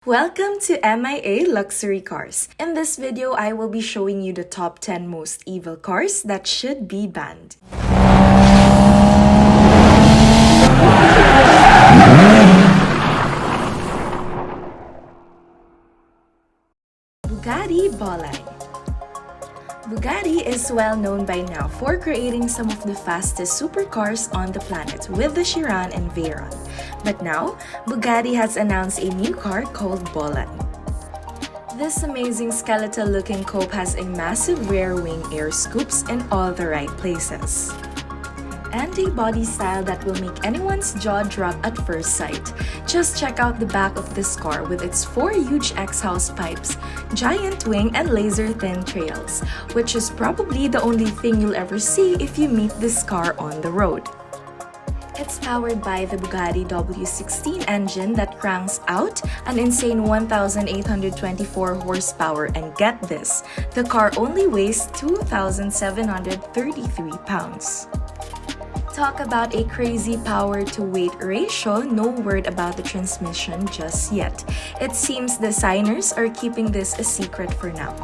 Welcome to MIA Luxury Cars. In this video, I will be showing you the top 10 most evil cars that should be banned. Bugatti Bolide. Bugatti is well known by now for creating some of the fastest supercars on the planet with the Chiron and Veyron. But now, Bugatti has announced a new car called Bolide. This amazing skeletal-looking coupe has a massive rear wing air scoops in all the right places, and a body style that will make anyone's jaw drop at first sight. Just check out the back of this car with its 4 huge exhaust pipes, giant wing, and laser-thin trails, which is probably the only thing you'll ever see if you meet this car on the road. It's powered by the Bugatti W16 engine that cranks out an insane 1,824 horsepower, and get this, the car only weighs 2,733 pounds. Talk about a crazy power-to-weight ratio, no word about the transmission just yet. It seems designers are keeping this a secret for now.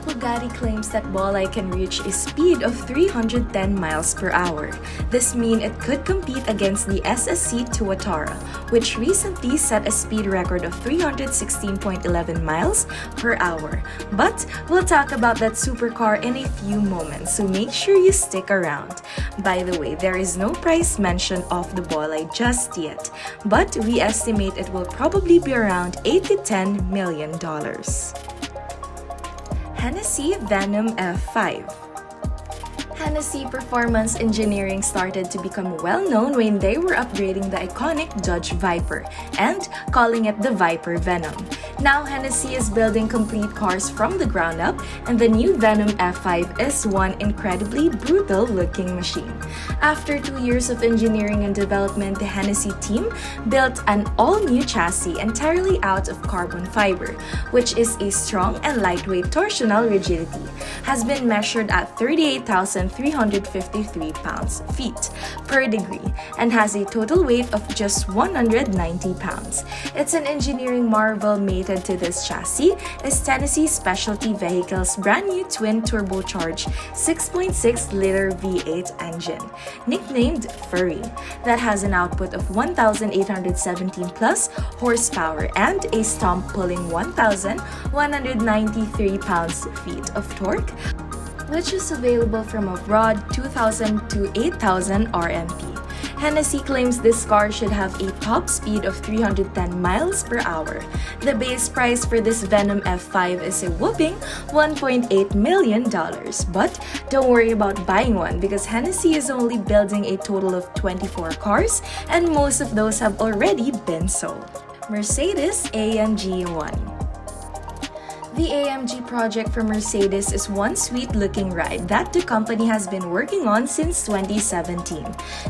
Bugatti claims that Bolide can reach a speed of 310 miles per hour. This means it could compete against the SSC Tuatara, which recently set a speed record of 316.11 miles per hour. But we'll talk about that supercar in a few moments, so make sure you stick around. By the way, there is no price mentioned of the Bolide just yet, but we estimate it will probably be around $8 to $10 million. Hennessey Venom F5. Hennessey Performance Engineering started to become well known when they were upgrading the iconic Dodge Viper and calling it the Viper Venom. Now Hennessey is building complete cars from the ground up, and the new Venom F5 is one incredibly brutal looking machine. After 2 years of engineering and development, the Hennessey team built an all-new chassis entirely out of carbon fiber, which is a strong and lightweight torsional rigidity, has been measured at 38,353 feet per degree, and has a total weight of just 190 pounds. It's an engineering marvel. Mated to this chassis is Tennessee Specialty Vehicles' brand new twin turbocharged 6.6-liter V8 engine, nicknamed Furry, that has an output of 1,817 plus horsepower and a stomp pulling 1,193 pounds-feet of torque, which is available from a broad 2,000 to 8,000 RMP. Hennessey claims this car should have a top speed of 310 miles per hour. The base price for this Venom F5 is a whopping $1.8 million. But don't worry about buying one, because Hennessey is only building a total of 24 cars, and most of those have already been sold. Mercedes-Amg One. The AMG project from Mercedes is one sweet-looking ride that the company has been working on since 2017.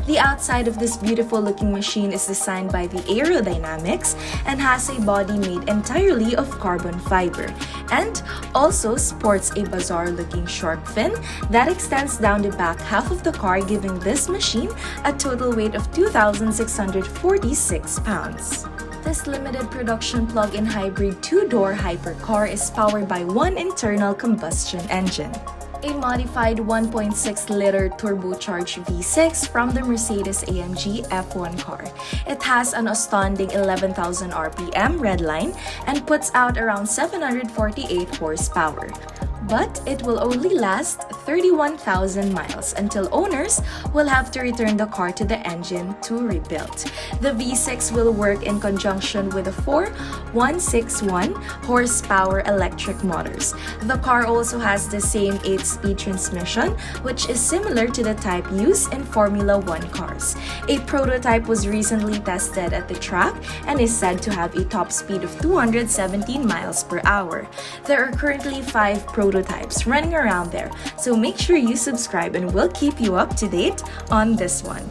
The outside of this beautiful-looking machine is designed by the aerodynamics and has a body made entirely of carbon fiber, and also sports a bizarre-looking shark fin that extends down the back half of the car, giving this machine a total weight of 2,646 pounds. This limited production plug-in hybrid 2-door hypercar is powered by one internal combustion engine, a modified 1.6-liter turbocharged V6 from the Mercedes-Amg F1 car. It has an astounding 11,000 RPM redline and puts out around 748 horsepower. But it will only last 31,000 miles until owners will have to return the car to the engine to rebuild. The V6 will work in conjunction with the 161 horsepower electric motors. The car also has the same 8-speed transmission, which is similar to the type used in Formula 1 cars. A prototype was recently tested at the track and is said to have a top speed of 217 miles per hour. There are currently 5 prototypes running around there, so make sure you subscribe and we'll keep you up to date on this one.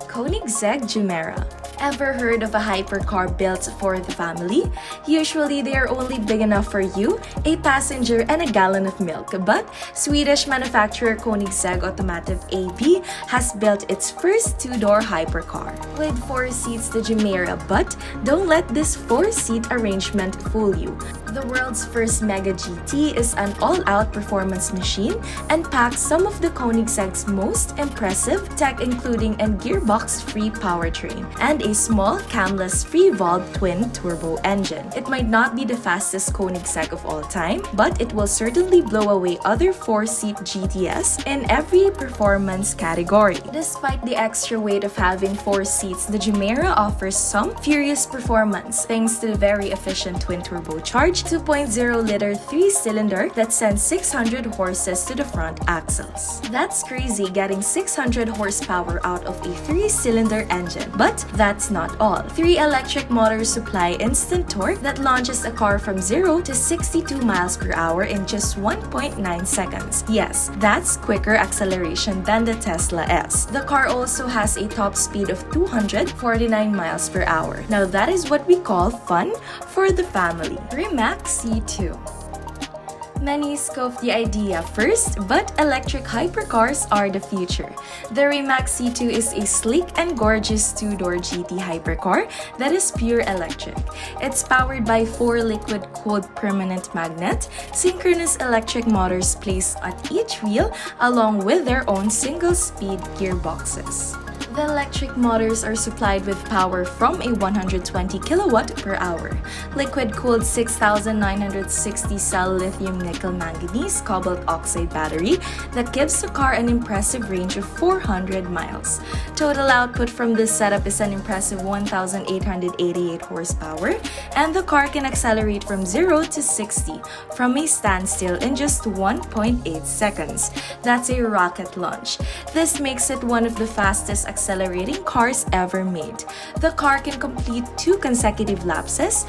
Koenigsegg Gemera. Ever heard of a hypercar built for the family? Usually, they are only big enough for you, a passenger, and a gallon of milk. But Swedish manufacturer Koenigsegg Automotive AB has built its first two-door hypercar. With 4 seats, the Gemera, but don't let this 4-seat arrangement fool you. The world's first Mega GT is an all-out performance machine and packs some of the Koenigsegg's most impressive tech, including a gearbox-free powertrain and a small camless free-valve twin-turbo engine. It might not be the fastest Koenigsegg of all time, but it will certainly blow away other 4-seat GTS in every performance category. Despite the extra weight of having 4 seats, the Gemera offers some furious performance thanks to the very efficient twin-turbocharged 2.0-liter 3-cylinder that sends 600 horses to the front axles. That's crazy, getting 600 horsepower out of a 3-cylinder engine. But that's not all. 3 electric motors supply instant torque that launches a car from 0 to 62 miles per hour in just 1.9 seconds. Yes, that's quicker acceleration than the Tesla S. The car also has a top speed of 249 miles per hour. Now that is what we call fun for the family. Rimac C Two. Many scoffed the idea first, but electric hypercars are the future. The Rimac C Two is a sleek and gorgeous 2-door GT hypercar that is pure electric. It's powered by 4 liquid-cooled permanent magnet, synchronous electric motors placed at each wheel along with their own single-speed gearboxes. The electric motors are supplied with power from a 120 kilowatt per hour, liquid-cooled 6,960 cell lithium-nickel manganese cobalt oxide battery that gives the car an impressive range of 400 miles. Total output from this setup is an impressive 1,888 horsepower, and the car can accelerate from 0 to 60 from a standstill in just 1.8 seconds. That's a rocket launch. This makes it one of the fastest accelerating cars ever made. The car can complete 2 consecutive lapses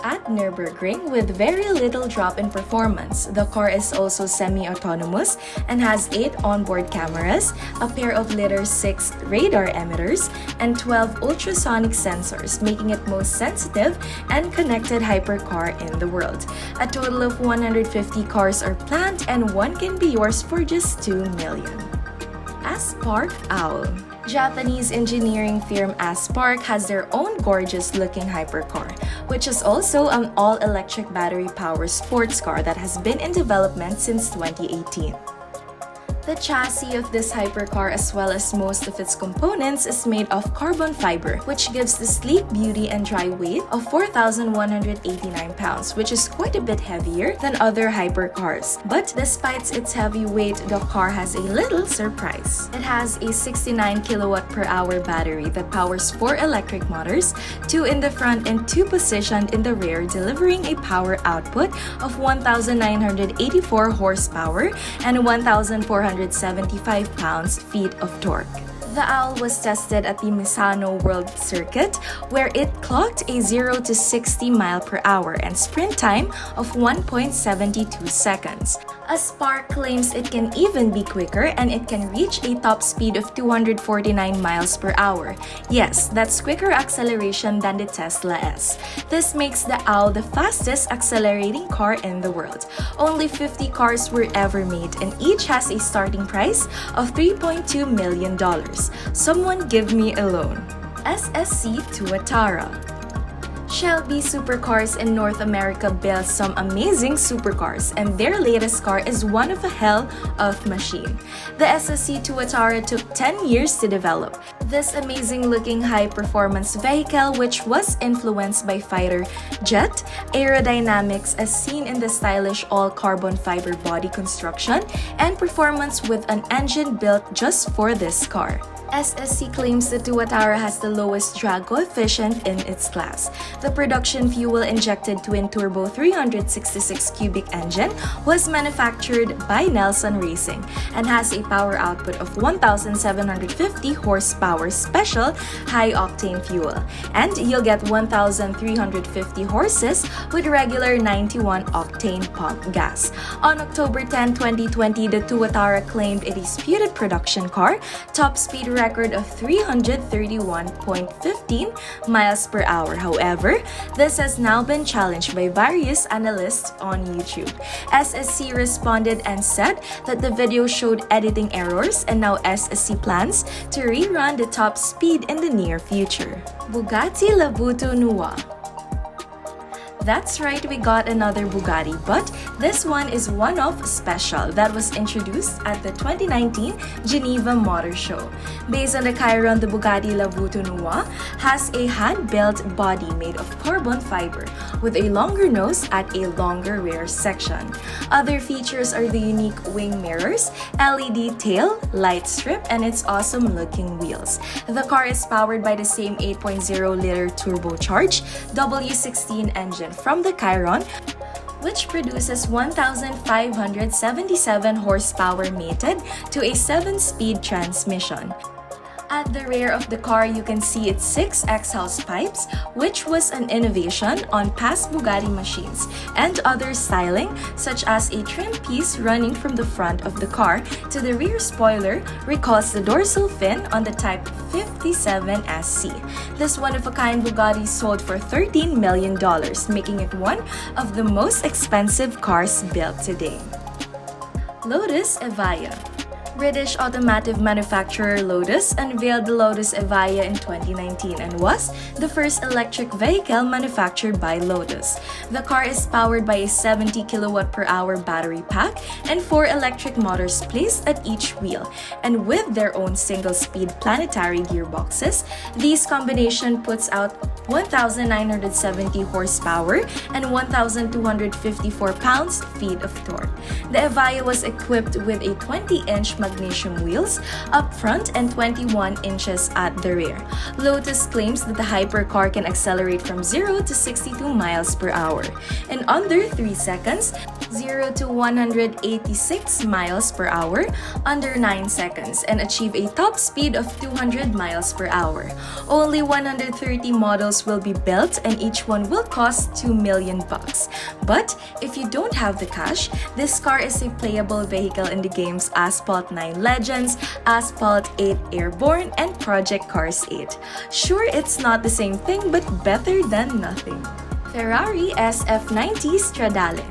at Nürburgring with very little drop in performance. The car is also semi-autonomous and has 8 onboard cameras, a pair of Lidar 6 radar emitters, and 12 ultrasonic sensors, making it most sensitive and connected hypercar in the world. A total of 150 cars are planned and one can be yours for just $2 million. Aspark Owl. Japanese engineering firm Aspark has their own gorgeous-looking hypercar, which is also an all-electric battery-powered sports car that has been in development since 2018. The chassis of this hypercar, as well as most of its components, is made of carbon fiber, which gives the sleek beauty and dry weight of 4,189 pounds, which is quite a bit heavier than other hypercars. But despite its heavy weight, the car has a little surprise. It has a 69 kilowatt per hour battery that powers 4 electric motors, 2 in the front and 2 positioned in the rear, delivering a power output of 1,984 horsepower and 1,475 pounds-feet of torque. The Owl was tested at the Misano World Circuit, where it clocked a 0 to 60 mile per hour and sprint time of 1.72 seconds. Aspark claims it can even be quicker and it can reach a top speed of 249 miles per hour. Yes, that's quicker acceleration than the Tesla S. This makes the Owl the fastest accelerating car in the world. Only 50 cars were ever made and each has a starting price of $3.2 million. Someone give me a loan. SSC Tuatara. Shelby Supercars in North America built some amazing supercars, and their latest car is one of a hell of machine. The SSC Tuatara took 10 years to develop. This amazing-looking high-performance vehicle, which was influenced by fighter jet aerodynamics as seen in the stylish all-carbon fiber body construction and performance with an engine built just for this car. SSC claims the Tuatara has the lowest drag coefficient in its class. The production fuel-injected twin-turbo 366 cubic engine was manufactured by Nelson Racing and has a power output of 1,750 horsepower special high-octane fuel. And you'll get 1,350 horses with regular 91-octane pump gas. On October 10, 2020, the Tuatara claimed a disputed production car, top speed record of 331.15 miles per hour. However, this has now been challenged by various analysts on YouTube. SSC responded and said that the video showed editing errors, and now SSC plans to rerun the top speed in the near future. Bugatti La Voiture Noire. That's right, we got another Bugatti, but this one is one-off special that was introduced at the 2019 Geneva Motor Show. Based on the Chiron, the Bugatti La Voiture Noire has a hand-built body made of carbon fiber with a longer nose at a longer rear section. Other features are the unique wing mirrors, LED tail, light strip, and its awesome-looking wheels. The car is powered by the same 8.0-liter turbocharged W16 engine from the Chiron, which produces 1,577 horsepower mated to a 7-speed transmission. At the rear of the car, you can see its 6 exhaust pipes, which was an innovation on past Bugatti machines, and other styling such as a trim piece running from the front of the car to the rear spoiler recalls the dorsal fin on the Type 57 SC. This one-of-a-kind Bugatti sold for $13 million, making it one of the most expensive cars built today. Lotus Evija. British automotive manufacturer Lotus unveiled the Lotus Evija in 2019 and was the first electric vehicle manufactured by Lotus. The car is powered by a 70 kWh battery pack and 4 electric motors placed at each wheel, and with their own single-speed planetary gearboxes, this combination puts out 1,970 horsepower and 1,254 pounds-feet of torque. The Evija was equipped with a 20-inch magnesium wheels up front and 21 inches at the rear. Lotus claims that the hypercar can accelerate from 0 to 62 miles per hour in under 3 seconds, 0 to 186 miles per hour under 9 seconds, and achieve a top speed of 200 miles per hour. Only 130 models will be built, and each one will cost $2 million. But if you don't have the cash, this car is a playable vehicle in the games Asphalt 9 Legends, Asphalt 8 Airborne, and Project Cars 8. Sure, it's not the same thing, but better than nothing. Ferrari SF90 Stradale.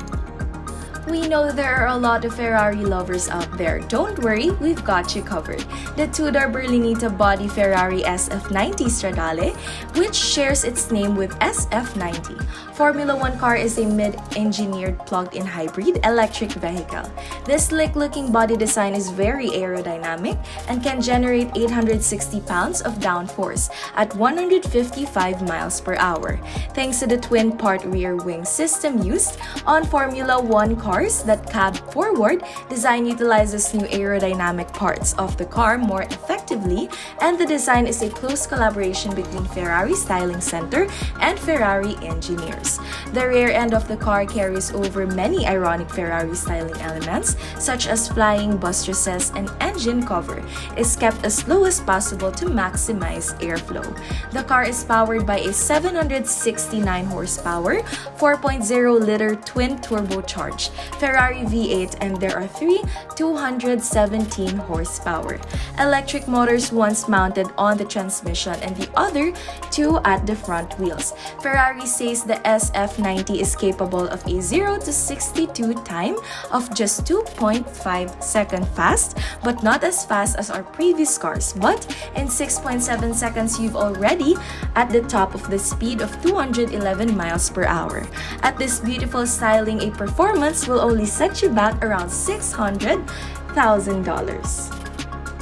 We know there are a lot of Ferrari lovers out there. Don't worry, we've got you covered. The two-door Berlinetta body Ferrari SF90 Stradale, which shares its name with SF90. Formula One car is a mid-engineered plug-in hybrid electric vehicle. This slick-looking body design is very aerodynamic and can generate 860 pounds of downforce at 155 miles per hour, thanks to the twin-part rear wing system used on Formula One cars. That cab forward design utilizes new aerodynamic parts of the car more effectively, and the design is a close collaboration between Ferrari Styling Center and Ferrari engineers. The rear end of the car carries over many ironic Ferrari styling elements, such as flying buttresses, and engine cover is kept as low as possible to maximize airflow. The car is powered by a 769 horsepower, 4.0-liter twin turbocharged Ferrari V8, and there are 3 217 horsepower electric motors, once mounted on the transmission and the other 2 at the front wheels. Ferrari says the SF90 is capable of a 0 to 62 time of just 2.5 seconds fast, but not as fast as our previous cars. But in 6.7 seconds, you've already at the top of the speed of 211 miles per hour. At this beautiful styling, a performance will only set you back around $600,000.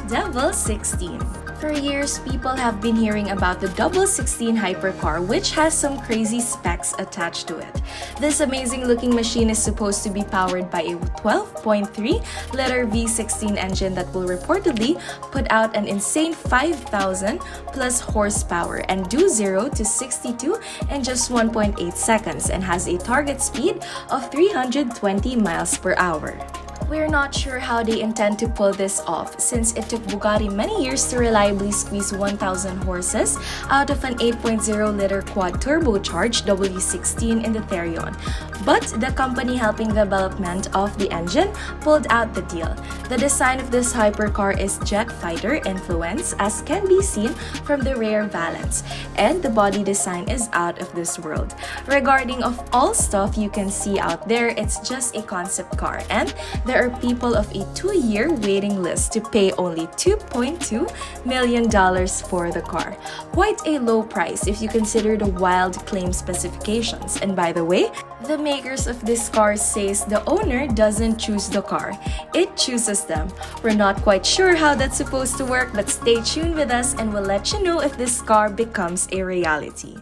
Devel Sixteen. For years, people have been hearing about the Devel Sixteen hypercar, which has some crazy specs attached to it. This amazing-looking machine is supposed to be powered by a 12.3-liter V16 engine that will reportedly put out an insane 5,000 plus horsepower and do 0 to 62 in just 1.8 seconds, and has a target speed of 320 miles per hour. We're not sure how they intend to pull this off, since it took Bugatti many years to reliably squeeze 1,000 horses out of an 8.0-liter quad turbocharged W16 in the Therion. But the company helping the development of the engine pulled out the deal. The design of this hypercar is jet fighter influence, as can be seen from the rear valance, and the body design is out of this world. Regarding of all stuff you can see out there, it's just a concept car, and there are people of a 2-year waiting list to pay only $2.2 million for the car. Quite a low price if you consider the wild claim specifications. And by the way, the makers of this car says the owner doesn't choose the car, it chooses them. We're not quite sure how that's supposed to work, but stay tuned with us and we'll let you know if this car becomes a reality.